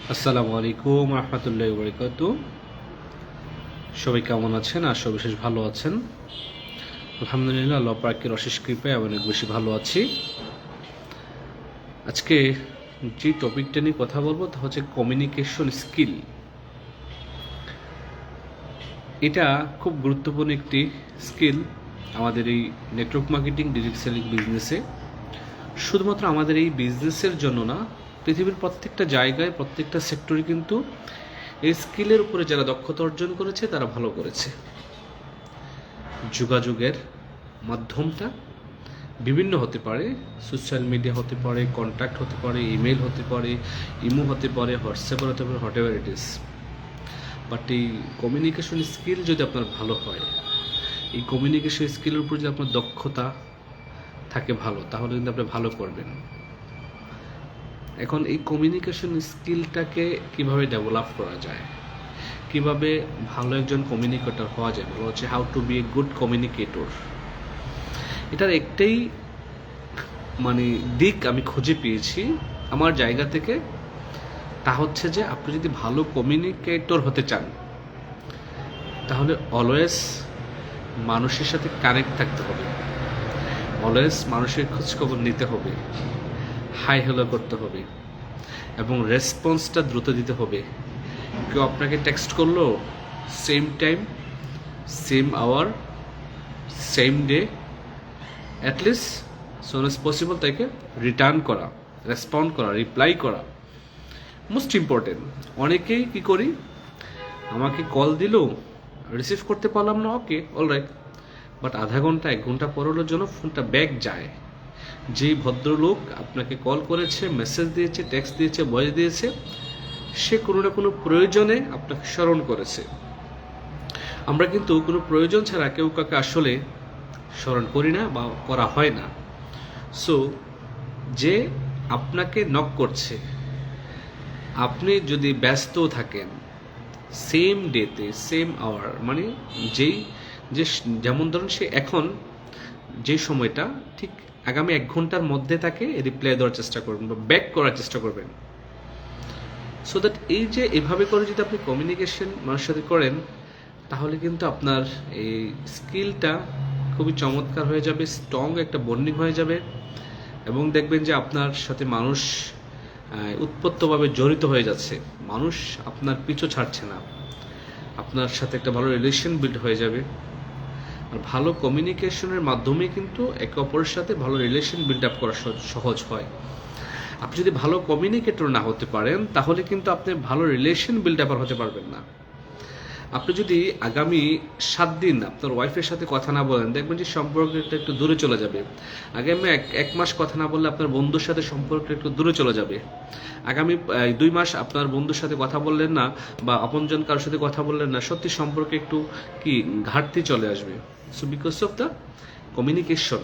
আসসালামু আলাইকুম রহমতুল্লাহি বারাকাতু। সবাই কেমন আছেন? আশা বিশেষ ভালো আছেন। আলহামদুলিল্লাহ, আল্লাহ পাকের অশেষ কৃপায় আমি অনেক বেশি ভালো আছি। আজকে যে টপিকটা নিয়ে কথা বলবো তা হচ্ছে কমিউনিকেশন স্কিল। এটা খুব গুরুত্বপূর্ণ একটি স্কিল আমাদের এই নেটওয়ার্ক মার্কেটিং, ডিরেক্ট সেলিং বিজনেসে। শুধুমাত্র আমাদের এই বিজনেসের জন্য না, পৃথিবীর প্রত্যেকটা জায়গায়, প্রত্যেকটা সেক্টরে কিন্তু এই স্কিলের উপরে যারা দক্ষতা অর্জন করেছে তারা ভালো করেছে। যোগাযোগের মাধ্যমটা বিভিন্ন হতে পারে, সোশ্যাল মিডিয়া হতে পারে, কন্ট্যাক্ট হতে পারে, ইমেল হতে পারে, ইমো হতে পারে, হোয়াটসঅ্যাপ হতে পারে, what ever it is. But এই কমিউনিকেশন স্কিল যদি আপনার ভালো হয়, এই কমিউনিকেশন স্কিলের উপর যদি আপনার দক্ষতা থাকে ভালো, তাহলে কিন্তু আপনি ভালো করবেন। এখন এই কমিউনিকেশন স্কিলটাকে কিভাবে ডেভেলপ করা যায়, কিভাবে ভালো একজন কমিউনিকেটর হওয়া যায়, বলা হচ্ছে how to be a good communicator. এটার একটাই দিক আমি খুঁজে পেয়েছি আমার জায়গা থেকে, তা হচ্ছে যে আপনি যদি ভালো কমিউনিকেটর হতে চান তাহলে অলওয়েজ মানুষের সাথে কানেক্ট থাকতে হবে, অলওয়েজ মানুষের খোঁজখবর নিতে হবে, হাই হ্যালো করতে হবে এবং রেসপন্সটা দ্রুত দিতে হবে। কেউ আপনাকে টেক্সট করলো, same time, same hour, same day, at least soon as possible তাকে রিটার্ন করা, রেসপন্ড করা, রিপ্লাই করা মোস্ট ইম্পর্টেন্ট। অনেকেই কি করি, আমাকে কল দিল, রিসিভ করতে পারলাম না, ওকে অলরাইট, বাট আধা ঘন্টা 1 ঘন্টা পরের জন্য ফোনটা ব্যাক যায়। যেই ভদ্রলোক আপনাকে কল করেছে, মেসেজ দিয়েছে, টেক্সট দিয়েছে, ভয়েস দিয়েছে, সে কোনো না কোনো প্রয়োজনে আপনাকে স্মরণ করেছে। আমরা কিন্তু কোনো প্রয়োজন ছাড়া কেউ কাউকে আসলে স্মরণ করি না বা করা হয় না। সো যে আপনাকে নক করছে, আপনি যদি ব্যস্ত থাকেন, সেম ডেতে, সেম আওয়ার, যেমন ধরুন সে এখন যে সময়টা, ঠিক আগামী 1 ঘন্টার মধ্যে তাকে রিপ্লাই দেওয়ার চেষ্টা করবেন বা ব্যাক করার চেষ্টা করবেন। সো দ্যাট এই যে এভাবে করে যদি আপনি কমিউনিকেশন মানুষের সাথে করেন, তাহলে কিন্তু আপনার এই স্কিলটা খুবই চমৎকার হয়ে যাবে, স্ট্রং একটা বন্ডিং হয়ে যাবে এবং দেখবেন যে আপনার সাথে মানুষ উৎপত্তভাবে জড়িত হয়ে যাচ্ছে, মানুষ আপনার পিছু ছাড়ছে না, আপনার সাথে একটা ভালো রিলেশন বিল্ড হয়ে যাবে। আর ভালো কমিউনিকেশনের মাধ্যমে কিন্তু একে অপরের সাথে ভালো রিলেশন বিল্ড আপ করা সহজ হয়। আপনি যদি ভালো কমিউনিকেটর না হতে পারেন, তাহলে কিন্তু আপনি ভালো রিলেশন বিল্ড আপ হতে পারবেন না। আপনি যদি আগামী 7 দিন আপনার ওয়াইফের সাথে কথা না বলেন, দেখবেন যে সম্পর্কটা একটু দূরে চলে যাবে। আগামী এক মাস কথা না বললে আপনার বন্ধুর সাথে সম্পর্ক একটু দূরে চলে যাবে। আগামী 2 মাস আপনার বন্ধুর সাথে কথা বললেন না বা আপনজন কারোর সাথে কথা বললেন না, সত্যি সম্পর্কে একটু ঘাটতি চলে আসবে। So because of the communication.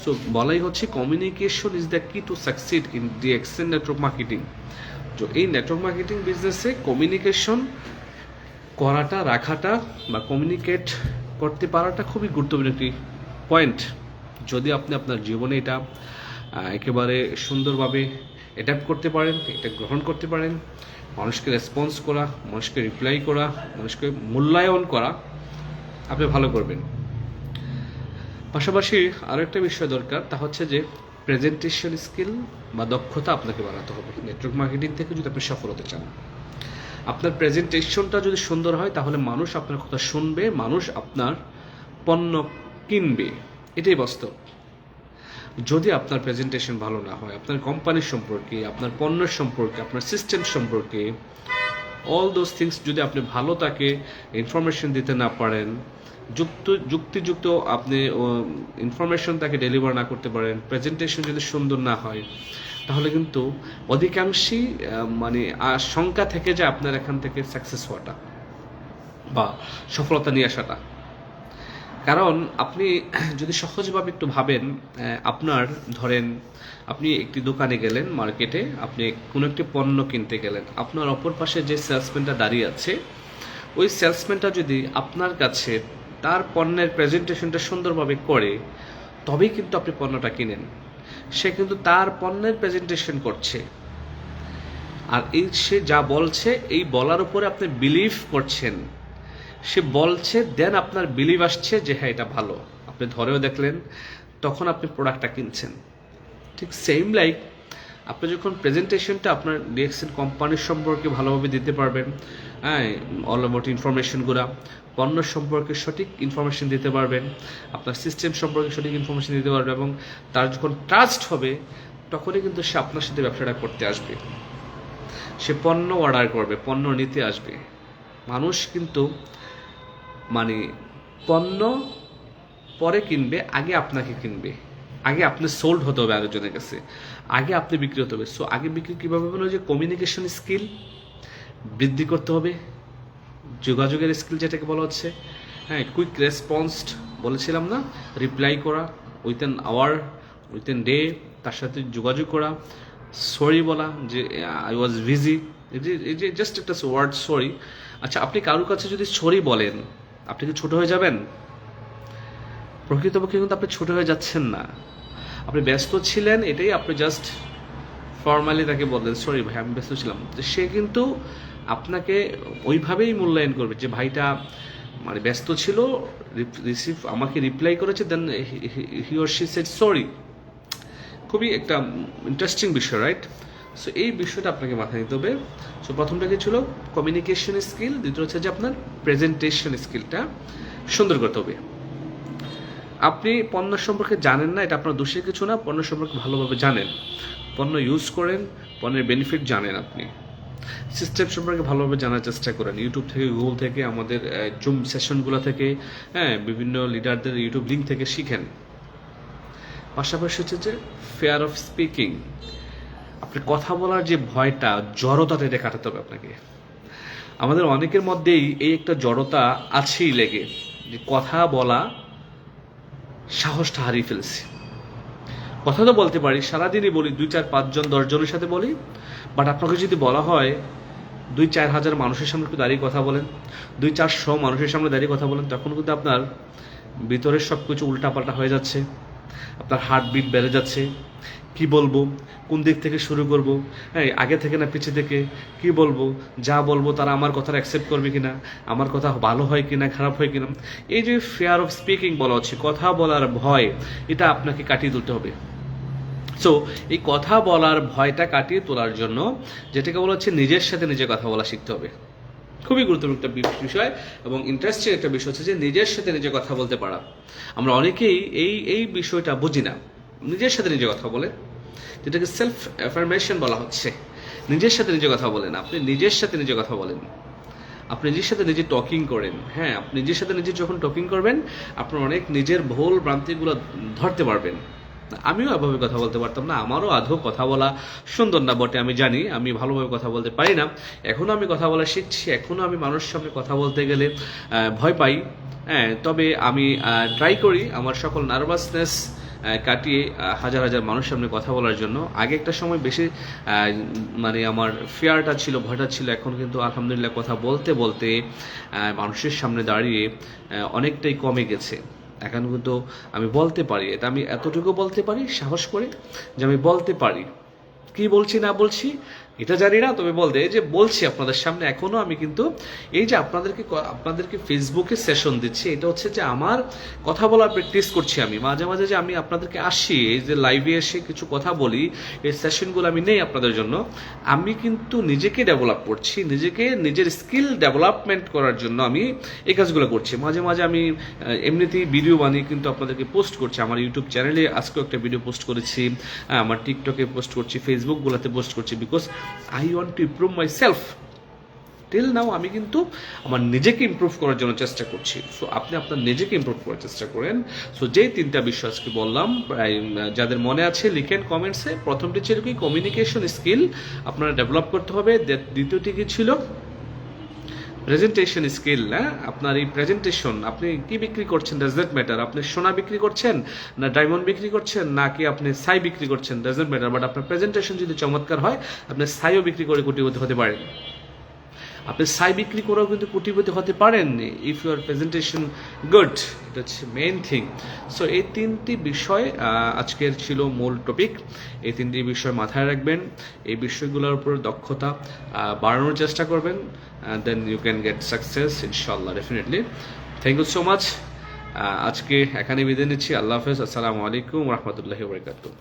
So বলাই হচ্ছে কমিউনিকেশন ইজ দ্য কি to succeed in the extend network marketing. তো এই নেটওয়ার্ক মার্কেটিং বিজনেসে কমিউনিকেশন করাটা, রাখাটা বা কমিউনিকেট করতে পারাটা খুবই গুরুত্বপূর্ণ একটি পয়েন্ট। যদি আপনি আপনার জীবনে এটা একেবারে সুন্দরভাবে অ্যাডাপ্ট করতে পারেন, এটা গ্রহণ করতে পারেন, মানুষকে রেসপন্স করা, মানুষকে রিপ্লাই করা, মানুষকে মূল্যায়ন করা, আপনি ভালো করবেন। পাশাপাশি আরও একটা বিষয় দরকার, তা হচ্ছে যে প্রেজেন্টেশন স্কিল বা দক্ষতা আপনাকে বাড়াতে হবে। নেটওয়ার্ক মার্কেটিং থেকে যদি আপনি সফল হতে চান, আপনার প্রেজেন্টেশনটা যদি সুন্দর হয়, তাহলে মানুষ আপনার কথা শুনবে, মানুষ আপনার পণ্য কিনবে, এটাই বাস্তব। যদি আপনার প্রেজেন্টেশন ভালো না হয়, আপনার কোম্পানির সম্পর্কে, আপনার পণ্যের সম্পর্কে, আপনার সিস্টেম সম্পর্কে, অল দোজ থিংস যদি আপনি ভালো তাকে ইনফরমেশন দিতে না পারেন, যুক্তিযুক্ত আপনি ইনফরমেশন তাকে ডেলিভার না করতে পারেন, প্রেজেন্টেশন যদি সুন্দর না হয়, তাহলে কিন্তু অধিকাংশই শঙ্কা থেকে যে আপনার এখান থেকে সাকসেস হওয়াটা বা সফলতা নিয়ে আসাটা। কারণ আপনি যদি সহজভাবে একটু ভাবেন, আপনার ধরেন আপনি একটি দোকানে গেলেন, মার্কেটে আপনি কোনো একটি পণ্য কিনতে গেলেন, আপনার অপর পাশে যে সেলসম্যানটা দাঁড়িয়ে আছে, ওই সেলসম্যানটা যদি আপনার কাছে তার পণ্যের প্রেজেন্টেশনটা সুন্দরভাবে করে, তবেই কিন্তু আপনি পণ্যটা কিনেন। সে কিন্তু তার পণ্যের প্রেজেন্টেশন করছে, আর এই সে যা বলছে এই বলার উপরে আপনি বিলিভ করছেন, সে বলছে দেন আপনার বিলিভ আসছে যে হ্যাঁ এটা ভালো, আপনি ধরেও দেখলেন, তখন আপনি প্রোডাক্টটা কিনছেন। ঠিক সেম লাইক আপনি যখন প্রেজেন্টেশনটা আপনার ডিএক্সএন কোম্পানির সম্পর্কে ভালোভাবে দিতে পারবেন, হ্যাঁ, অল অ্যাবাউট ইনফরমেশনগুলো, পণ্য সম্পর্কে সঠিক ইনফরমেশন দিতে পারবেন, আপনার সিস্টেম সম্পর্কে সঠিক ইনফরমেশন দিতে পারবেন, এবং তার যখন ট্রাস্ট হবে তখনই কিন্তু সে আপনার সাথে ব্যবসাটা করতে আসবে, সে পণ্য অর্ডার করবে, পণ্য নিতে আসবে। মানুষ কিন্তু মানে পণ্য পরে কিনবে, আগে আপনাকে কিনবে, আগে আপনি সোল্ড হতে হবে আরেকজনের কাছে, আগে আপনি বিক্রি হতে হবে। সো আগে বিক্রি কীভাবে হলো, যে কমিউনিকেশন স্কিল বৃদ্ধি করতে হবে, যোগাযোগের স্কিল যেটাকে বলা হচ্ছে, হ্যাঁ, কুইক রেসপন্স বলেছিলাম না, রিপ্লাই করা with an hour, with an day, তার সাথে যোগাযোগ করা, সরি বলা যে আই ওয়াজ বিজি, এই যে জাস্ট একটা ওয়ার্ড সরি। আচ্ছা, আপনি কারোর কাছে যদি সরি বলেন, আপনি কি ছোট হয়ে যাবেন? প্রকৃতপক্ষে কিন্তু আপনি ছোট হয়ে যাচ্ছেন না, আপনি ব্যস্ত ছিলেন, এটাই আপনি জাস্ট ফর্মালি তাকে বললেন সরি ভাই আমি ব্যস্ত ছিলাম, সে কিন্তু আপনাকে ওইভাবেই মূল্যায়ন করবে যে ভাইটা মানে ব্যস্ত ছিল, আমাকে রিপ্লাই করেছে, then he or she said sorry. খুবই একটা ইন্টারেস্টিং বিষয়, রাইট? সো এই বিষয়টা আপনাকে মাথায় নিতে হবে। সো প্রথমটা কি ছিল, কমিউনিকেশন স্কিল, দ্বিতীয় হচ্ছে যে আপনার প্রেজেন্টেশন স্কিলটা সুন্দর করতে হবে। আপনি পণ্য সম্পর্কে জানেন না, এটা আপনার দোষের কিছু না, পণ্য সম্পর্কে ভালোভাবে জানেন, পণ্য ইউজ করেন, পণ্যের বেনিফিট জানেন, আপনি সিস্টেম সম্পর্কে ভালোভাবে জানার চেষ্টা করেন, ইউটিউব থেকে, গুগল থেকে, আমাদের জুম সেশনগুলো থেকে, হ্যাঁ, বিভিন্ন লিডারদের ইউটিউব লিঙ্ক থেকে শিখেন। পাশাপাশি হচ্ছে যে ফেয়ার অফ স্পিকিং, আপনি কথা বলার যে ভয়টা, জড়তাটা, এটা কাটাতে হবে আপনাকে। আমাদের অনেকের মধ্যেই এই একটা জড়তা আছেই লেগে, যে কথা বলা সাহসটা হারিয়ে ফেলছি। কথা তো বলতে পারি, সারাদিনই বলি, 2, 4, 5 জন 10 জনের সাথে বলি, বাট আপনাকে যদি বলা হয় 2-4 হাজার মানুষের সামনে একটু দাঁড়িয়ে কথা বলেন, 200-400 মানুষের সামনে দাঁড়িয়ে কথা বলেন, তখন কিন্তু আপনার ভিতরের সব কিছু উল্টাপাল্টা হয়ে যাচ্ছে, আপনার হার্টবিট বেড়ে যাচ্ছে, কি বলবো, কোন দিক থেকে শুরু করব, হ্যাঁ, আগে থেকে না পিছে থেকে, কি বলবো, যা বলবো তারা আমার কথা অ্যাকসেপ্ট করবে কিনা, আমার কথা ভালো হয় কিনা, খারাপ হয় কিনা, এই যে ফেয়ার অফ স্পিকিং বলা হচ্ছে, কথা বলার ভয়, এটা আপনাকে কাটিয়ে তুলতে হবে। সো এই কথা বলার ভয়টা কাটিয়ে তোলার জন্য যেটাকে বলা হচ্ছে নিজের সাথে নিজে কথা বলা শিখতে হবে। খুবই গুরুত্বপূর্ণ একটা বিষয় এবং ইন্টারেস্টিং একটা বিষয় হচ্ছে যে নিজের সাথে নিজে কথা বলতে পারা। আমরা অনেকেই এই বিষয়টা বুঝি না, নিজের সাথে নিজে কথা বলে, যেটাকে সেলফ অ্যাফার্মেশন বলা হচ্ছে। নিজের সাথে নিজে কথা বলেন, আপনি নিজের সাথে নিজে কথা বলেন, আপনি নিজের সাথে নিজে টকিং করেন। হ্যাঁ, আপনি নিজের সাথে নিজে যখন টকিং করবেন, আপনার অনেক নিজের ভুল ভ্রান্তিগুলো ধরতে পারবেন। আমিও এভাবে কথা বলতে পারতাম না, আমারও আদৌ কথা বলা সুন্দর না বটে, আমি জানি আমি ভালোভাবে কথা বলতে পারি না, এখনও আমি কথা বলা শিখছি, এখনও আমি মানুষের সামনে কথা বলতে গেলে ভয় পাই। হ্যাঁ, তবে আমি ট্রাই করি আমার সকল নার্ভাসনেস কাটিয়ে হাজার হাজার মানুষের সামনে কথা বলার জন্য। আগে একটা সময় বেশি মানে আমার ফিয়ারটা ছিল, ভয়টা ছিল, এখন কিন্তু আলহামদুলিল্লাহ কথা বলতে বলতে মানুষের সামনে দাঁড়িয়ে অনেকটাই কমে গেছে। এখন কিন্তু আমি বলতে পারি, এটা আমি এতটুকু বলতে পারি সাহস করে যে আমি বলতে পারি, কি বলছি না বলছি এটা জানি না, তবে বলতে এই যে বলছি আপনাদের সামনে এখনো আমি কিন্তু এই যে আপনাদেরকে ফেসবুকে সেশন দিচ্ছি, এটা হচ্ছে যে আমার কথা বলার প্র্যাকটিস করছি। আমি মাঝে মাঝে যে আমি আপনাদেরকে আসি, এই যে লাইভে এসে কিছু কথা বলি, এই সেশনগুলো আমি নেই আপনাদের জন্য, আমি কিন্তু নিজেকে ডেভেলপ করছি, নিজের স্কিল ডেভেলপমেন্ট করার জন্য আমি এই কাজগুলো করছি। মাঝে মাঝে আমি এমনিতেই ভিডিও বানিয়ে কিন্তু আপনাদেরকে পোস্ট করছি, আমার ইউটিউব চ্যানেলে আজকেও একটা ভিডিও পোস্ট করেছি, আমার টিকটকে পোস্ট করছি, ফেসবুকগুলোতে পোস্ট করছি, because I want to improve myself. Till now আমি কিন্তু আমার নিজেকে ইমপ্রুভ করার জন্য চেষ্টা করছি। সো আপনি আপনার নিজেকে ইমপ্রুভ করার চেষ্টা করেন। সো যেই 3টা বিষয় আজকে বললাম, যাদের মনে আছে লিখেন কমেন্টসে। প্রথমটি ছিল কি, কমিউনিকেশন স্কিল আপনারা ডেভেলপ করতে হবে। দ্বিতীয়টি কি ছিল, প্রেজেন্টেশন স্কিল। হ্যাঁ, আপনার এই প্রেজেন্টেশন, আপনি কি বিক্রি করছেন ডাজন্ট ম্যাটার, আপনি সোনা বিক্রি করছেন না ডায়মন্ড বিক্রি করছেন নাকি আপনি ছাই বিক্রি করছেন ডাজন্ট ম্যাটার, বাট আপনার প্রেজেন্টেশন যদি চমৎকার হয় আপনি ছাইও বিক্রি করে কোটিপতি হতে পারেন। আপনি ছাই বিক্রি করেও কিন্তু কোটিপতি হতে পারেন ইফ ইউর প্রেজেন্টেশন গুড, এটা হচ্ছে মেইন থিং। সো এই তিনটি বিষয় আজকের ছিল মূল টপিক। এই তিনটি বিষয় মাথায় রাখবেন, এই বিষয়গুলোর উপর দক্ষতা বাড়ানোর চেষ্টা করবেন, then you can get success ইনশাল্লাহ, definitely. Thank you so much. আজকে এখানে বিদায় নিচ্ছি। আল্লাহ হাফেজ। আসসালামু আলাইকুম রহমতুল্লাহি ওয়া বারাকাতুহু।